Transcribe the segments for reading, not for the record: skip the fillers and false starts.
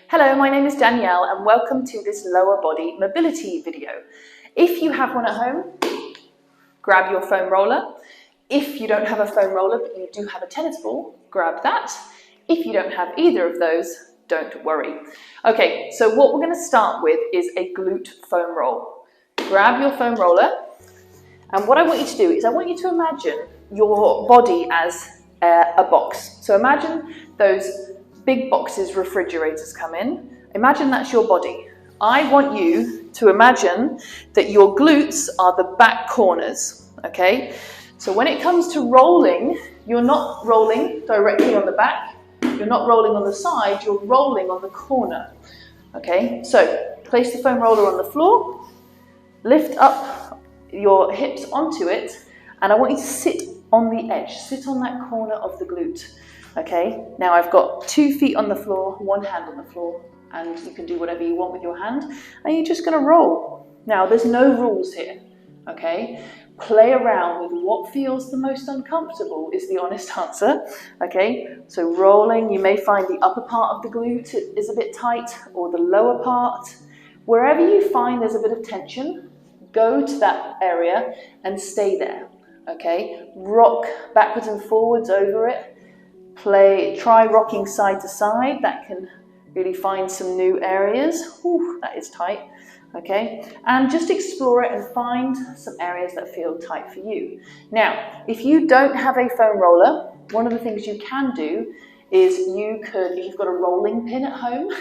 Hello, my name is Danielle and welcome to this lower body mobility video. If you have one at home, grab your foam roller. If you don't have a foam roller but you do have a tennis ball, grab that. If you don't have either of those, don't worry. Okay, so what we're going to start with is a glute foam roll. Grab your foam roller, and what I want you to do is I want you to imagine your body as a box. So imagine those big boxes refrigerators come in. Imagine that's your body. I want you to imagine that your glutes are the back corners, okay? So when it comes to rolling, you're not rolling directly on the back, you're not rolling on the side, you're rolling on the corner, okay? So place the foam roller on the floor, lift up your hips onto it, and I want you to sit on the edge, sit on that corner of the glute. Okay, now I've got 2 feet on the floor, one hand on the floor, and you can do whatever you want with your hand, and you're just going to roll. Now, there's no rules here, okay? Play around with what feels the most uncomfortable is the honest answer, okay? So rolling, you may find the upper part of the glute is a bit tight, or the lower part. Wherever you find there's a bit of tension, go to that area and stay there, okay? Rock backwards and forwards over it. Try rocking side to side. That can really find some new areas. Ooh, that is tight. Okay, and just explore it and find some areas that feel tight for you. Now, if you don't have a foam roller, one of the things you can do is if you've got a rolling pin at home,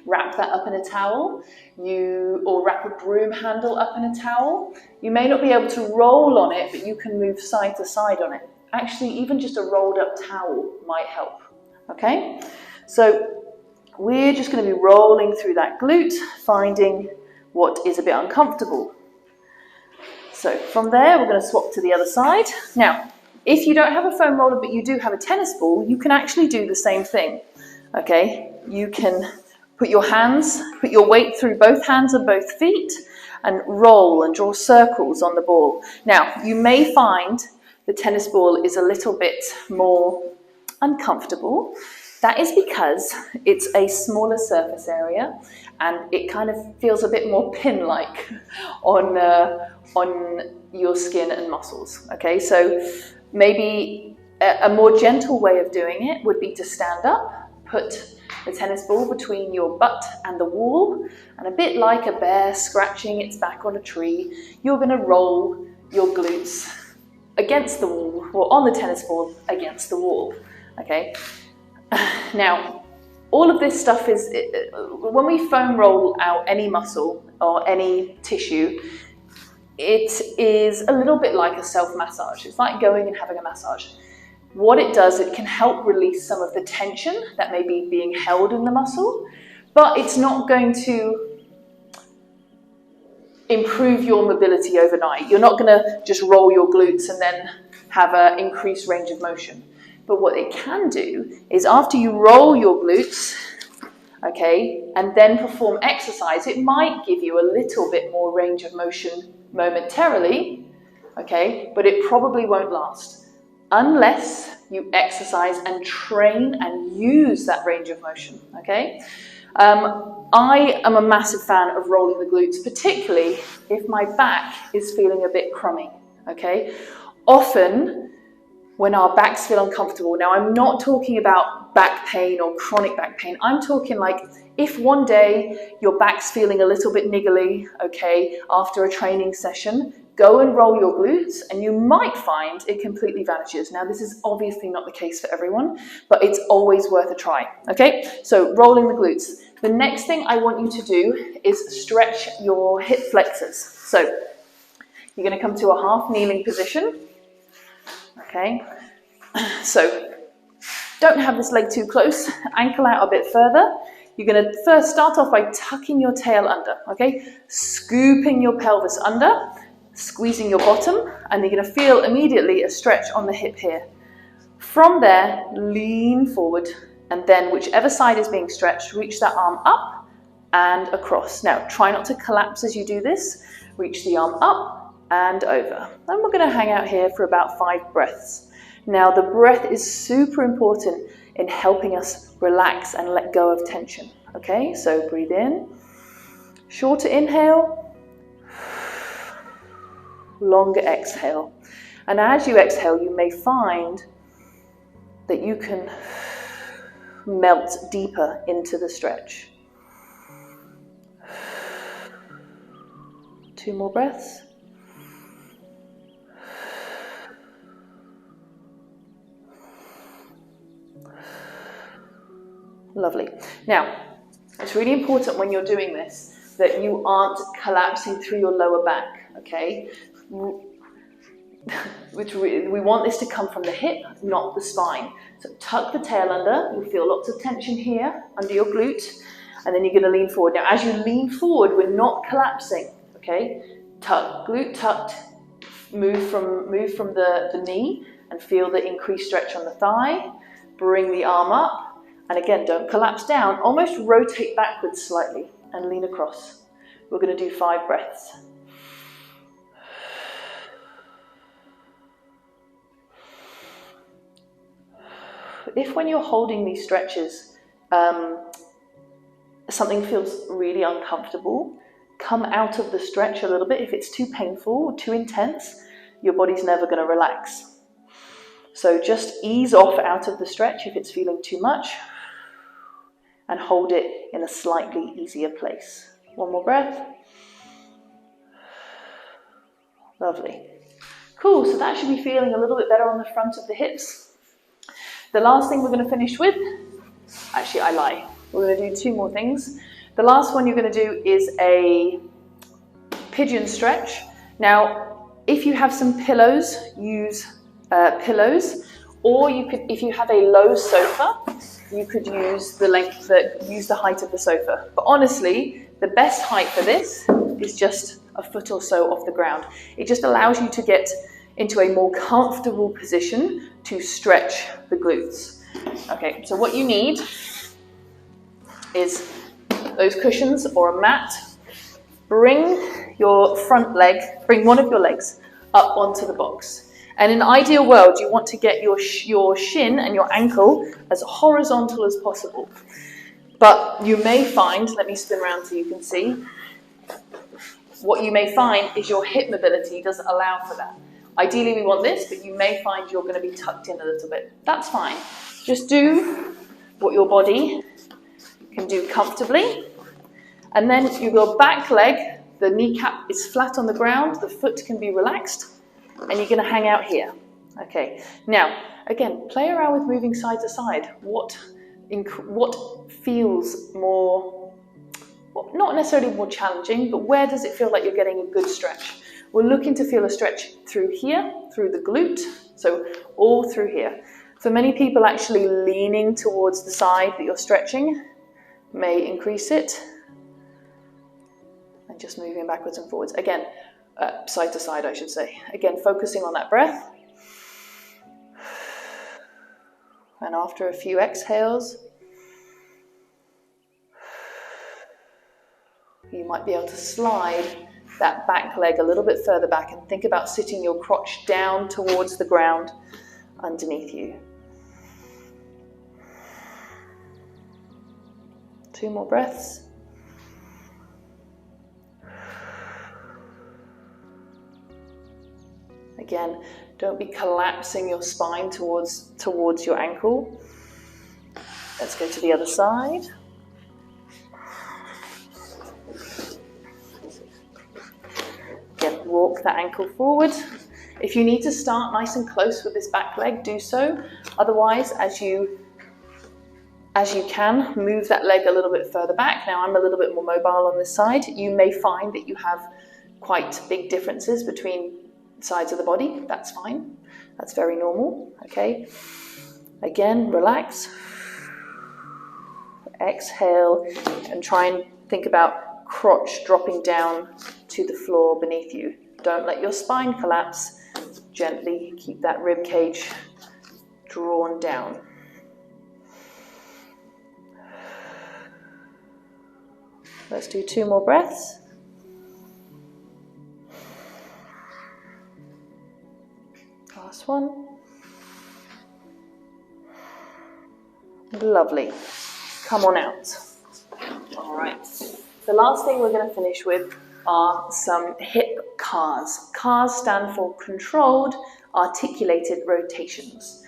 wrap that up in a towel, or wrap a broom handle up in a towel. You may not be able to roll on it, but you can move side to side on it. Actually, even just a rolled up towel might help, okay? So we're just going to be rolling through that glute, finding what is a bit uncomfortable. So from there, we're going to swap to the other side. Now, if you don't have a foam roller, but you do have a tennis ball, you can actually do the same thing, okay? You can put your weight through both hands and both feet and roll and draw circles on the ball. Now, you may find the tennis ball is a little bit more uncomfortable. That is because it's a smaller surface area and it kind of feels a bit more pin-like on your skin and muscles. Okay, so maybe a more gentle way of doing it would be to stand up, put the tennis ball between your butt and the wall, and a bit like a bear scratching its back on a tree, you're going to roll your glutes against the wall, or on the tennis ball against the wall, okay? Now, all of this stuff is, when we foam roll out any muscle or any tissue, it is a little bit like a self-massage. It's like going and having a massage. What it does, it can help release some of the tension that may be being held in the muscle, but it's not going to improve your mobility overnight. You're not going to just roll your glutes and then have an increased range of motion. But what it can do is after you roll your glutes, okay, and then perform exercise, it might give you a little bit more range of motion momentarily, okay, but it probably won't last unless you exercise and train and use that range of motion, okay? I am a massive fan of rolling the glutes, particularly if my back is feeling a bit crummy, okay? Often, when our backs feel uncomfortable, now I'm not talking about back pain or chronic back pain, I'm talking like if one day your back's feeling a little bit niggly, okay, after a training session, go and roll your glutes and you might find it completely vanishes. Now, this is obviously not the case for everyone, but it's always worth a try, okay? So rolling the glutes. The next thing I want you to do is stretch your hip flexors. So you're going to come to a half kneeling position, okay? So don't have this leg too close, ankle out a bit further. You're going to first start off by tucking your tail under, okay? Scooping your pelvis under, squeezing your bottom, and you're going to feel immediately a stretch on the hip here. From there, lean forward, and then whichever side is being stretched, reach that arm up and across. Now, try not to collapse as you do this. Reach the arm up and over. And we're going to hang out here for about 5 breaths. Now, the breath is super important in helping us relax and let go of tension. Okay, so breathe in, shorter inhale, longer exhale. And as you exhale, you may find that you can melt deeper into the stretch. 2 more breaths. Lovely. Now, it's really important when you're doing this that you aren't collapsing through your lower back, okay? We want this to come from the hip, not the spine. So tuck the tail under. You'll feel lots of tension here under your glute, and then you're going to lean forward. Now, as you lean forward, we're not collapsing, okay? Tuck, glute tucked, move from the knee, and feel the increased stretch on the thigh. Bring the arm up, and again, don't collapse down. Almost rotate backwards slightly and lean across. We're going to do 5 breaths. If when you're holding these stretches, something feels really uncomfortable, come out of the stretch a little bit. If it's too painful or too intense, your body's never going to relax. So just ease off out of the stretch if it's feeling too much, and hold it in a slightly easier place. 1 more breath. Lovely. Cool, so that should be feeling a little bit better on the front of the hips. The last thing we're going to finish with, actually I lie, we're going to do 2 more things. The last one you're going to do is a pigeon stretch. Now, if you have some pillows, use pillows, or you could, if you have a low sofa, you could use the height of the sofa. But honestly, the best height for this is just a foot or so off the ground. It just allows you to get into a more comfortable position to stretch the glutes. Okay, so what you need is those cushions or a mat. Bring your front leg, bring one of your legs up onto the box. And in an ideal world, you want to get your shin and your ankle as horizontal as possible. But you may find, let me spin around so you can see, what you may find is your hip mobility doesn't allow for that. Ideally we want this, but you may find you're going to be tucked in a little bit. That's fine. Just do what your body can do comfortably. And then your back leg, the kneecap is flat on the ground, the foot can be relaxed, and you're going to hang out here. Okay. Now, again, play around with moving side to side. What feels more, well, not necessarily more challenging, but where does it feel like you're getting a good stretch? We're looking to feel a stretch through here, through the glute, so all through here. For many people, actually leaning towards the side that you're stretching may increase it. And just moving backwards and forwards. Again, side to side, I should say. Again, focusing on that breath. And after a few exhales, you might be able to slide that back leg a little bit further back and think about sitting your crotch down towards the ground underneath you. 2 more breaths. Again, don't be collapsing your spine towards your ankle. Let's go to the other side. Again, walk that ankle forward. If you need to start nice and close with this back leg, do so. Otherwise, as you can, move that leg a little bit further back. Now I'm a little bit more mobile on this side. You may find that you have quite big differences between sides of the body. That's fine. That's very normal. Okay. Again, relax. Exhale and try and think about crotch dropping down to the floor beneath you. Don't let your spine collapse. Gently keep that rib cage drawn down. Let's do 2 more breaths. Last one. Lovely. Come on out. All right. The last thing we're going to finish with are some hip CARs. CARs stand for controlled articulated rotations.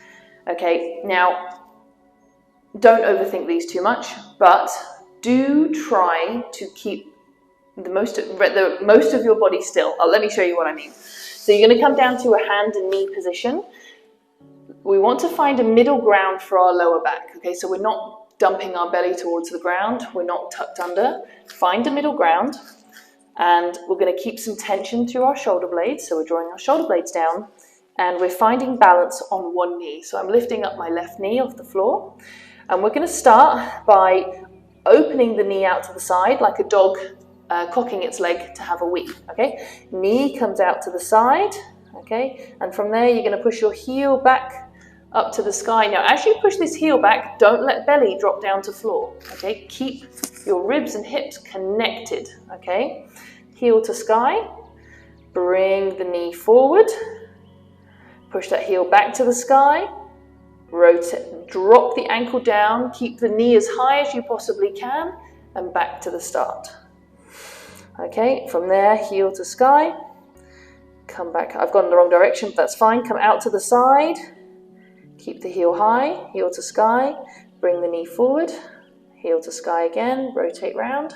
Okay, now don't overthink these too much, but do try to keep the most of your body still. Let me show you what I mean. So you're going to come down to a hand and knee position. We want to find a middle ground for our lower back. Okay, so we're not dumping our belly towards the ground. We're not tucked under. Find a middle ground, and we're going to keep some tension through our shoulder blades. So we're drawing our shoulder blades down, and we're finding balance on one knee. So I'm lifting up my left knee off the floor, and we're going to start by opening the knee out to the side like a dog cocking its leg to have a wee. Okay, knee comes out to the side. Okay, and from there you're going to push your heel back up to the sky. Now, as you push this heel back, don't let belly drop down to floor. Okay, keep your ribs and hips connected. Okay, heel to sky. Bring the knee forward. Push that heel back to the sky. Rotate, drop the ankle down. Keep the knee as high as you possibly can, and back to the start. Okay, from there, heel to sky. Come back. I've gone in the wrong direction, but that's fine. Come out to the side. Keep the heel high, heel to sky, bring the knee forward, heel to sky again, rotate round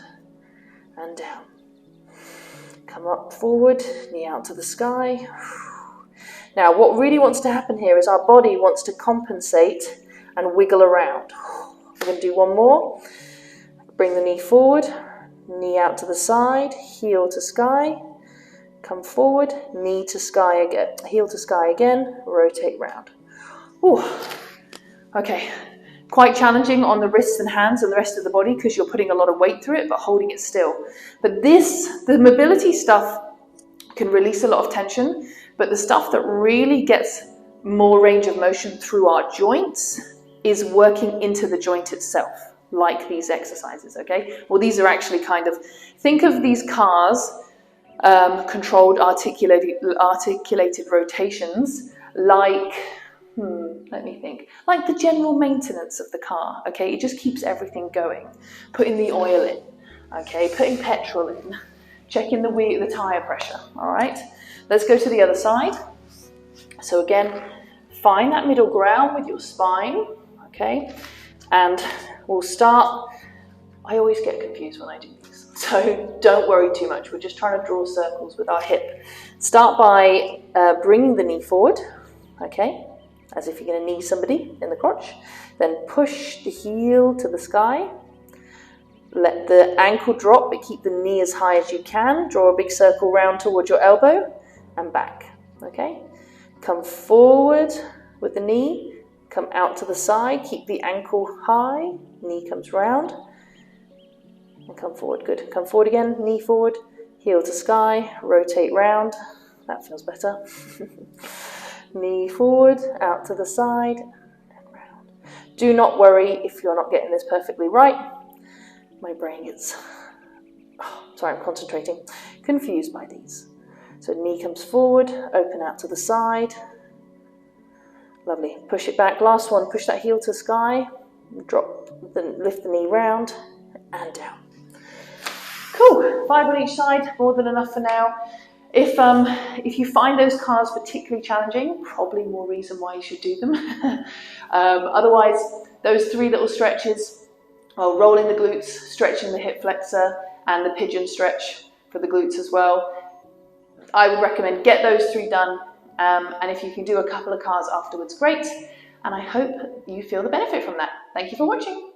and down. Come up forward, knee out to the sky. Now what really wants to happen here is our body wants to compensate and wiggle around. We're going to do one more. Bring the knee forward, knee out to the side, heel to sky, come forward, knee to sky again, heel to sky again, rotate round. Ooh. Okay, quite challenging on the wrists and hands and the rest of the body because you're putting a lot of weight through it but holding it still. But the mobility stuff can release a lot of tension, but the stuff that really gets more range of motion through our joints is working into the joint itself, like these exercises, okay? Well, these are actually kind of, think of these CARs, controlled articulated rotations, like, let me think, like the general maintenance of the car, okay? It just keeps everything going. Putting the oil in, okay? Putting petrol in, checking the tire pressure, all right? Let's go to the other side. So again, find that middle ground with your spine, okay? And we'll start, I always get confused when I do these, so don't worry too much. We're just trying to draw circles with our hip. Start by bringing the knee forward, okay? As if you're going to knee somebody in the crotch. Then push the heel to the sky. Let the ankle drop, but keep the knee as high as you can. Draw a big circle round towards your elbow and back, okay? Come forward with the knee. Come out to the side. Keep the ankle high. Knee comes round. And come forward, good. Come forward again, knee forward. Heel to sky, rotate round. That feels better. Knee forward, out to the side, and round. Do not worry if you're not getting this perfectly right. My brain gets, sorry, I'm concentrating, confused by these. So knee comes forward, open out to the side. Lovely. Push it back. Last one, push that heel to sky. Lift the knee round and down. Cool. 5 on each side, more than enough for now. If you find those CARs particularly challenging, probably more reason why you should do them. Otherwise, those 3 little stretches, well, rolling the glutes, stretching the hip flexor, and the pigeon stretch for the glutes as well. I would recommend get those 3 done, and if you can do a couple of CARs afterwards, great. And I hope you feel the benefit from that. Thank you for watching.